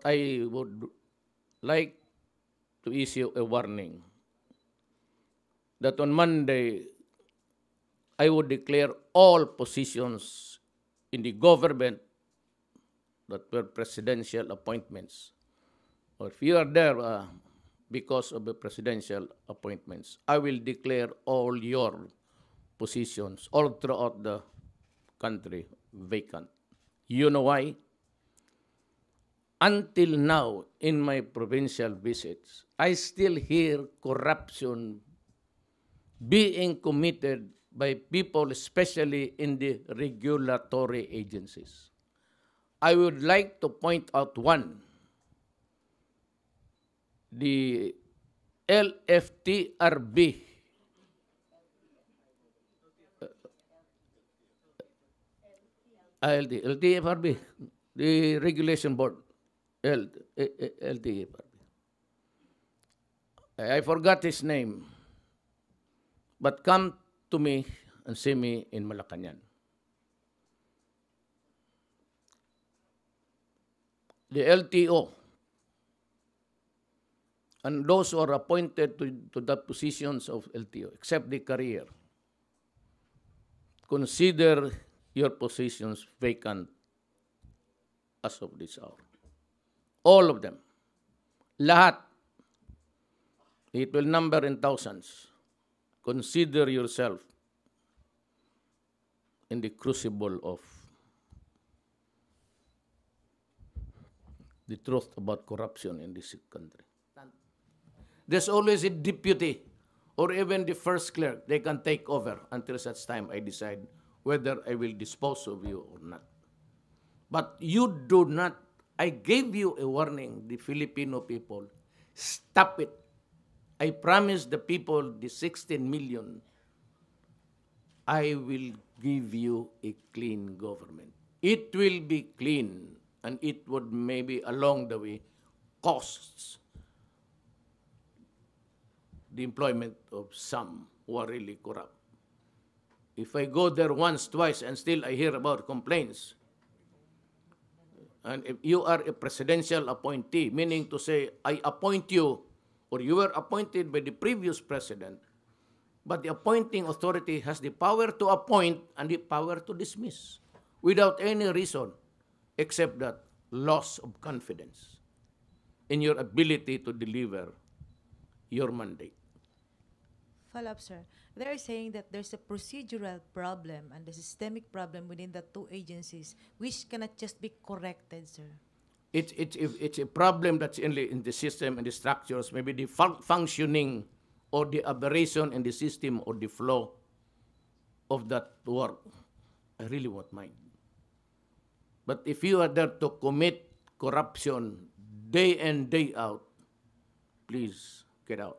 I would like to issue a warning that on Monday I would declare all positions in the government that were presidential appointments, or if you are there because of the presidential appointments, I will declare all your positions all throughout the country vacant. You know why? Until now, in my provincial visits, I still hear corruption being committed by people, especially in the regulatory agencies. I would like to point out one, the LFTRB, LTFRB, the regulation board, LTFRB. I forgot his name, but come to me and see me in Malacañang. The LTO and those who are appointed to the positions of LTO, except the career, consider your positions vacant as of this hour. All of them. Lahat. It will number in thousands. Consider yourself in the crucible of the truth about corruption in this country. There's always a deputy or even the first clerk. They can take over until such time I decide whether I will dispose of you or not. But you do not, I gave you a warning, the Filipino people. Stop it. I promise the people, the 16 million, I will give you a clean government. It will be clean, and it would maybe along the way costs the employment of some who are really corrupt. If I go there once, twice, and still I hear about complaints, and if you are a presidential appointee, meaning to say, I appoint you, or you were appointed by the previous president, but the appointing authority has the power to appoint and the power to dismiss without any reason except that loss of confidence in your ability to deliver your mandate. Follow-up, sir. They're saying that there's a procedural problem and a systemic problem within the two agencies, which cannot just be corrected, sir. It's a problem that's in the system and the structures, maybe the functioning or the aberration in the system or the flow of that work. I really won't mind. But if you are there to commit corruption day in, day out, please get out.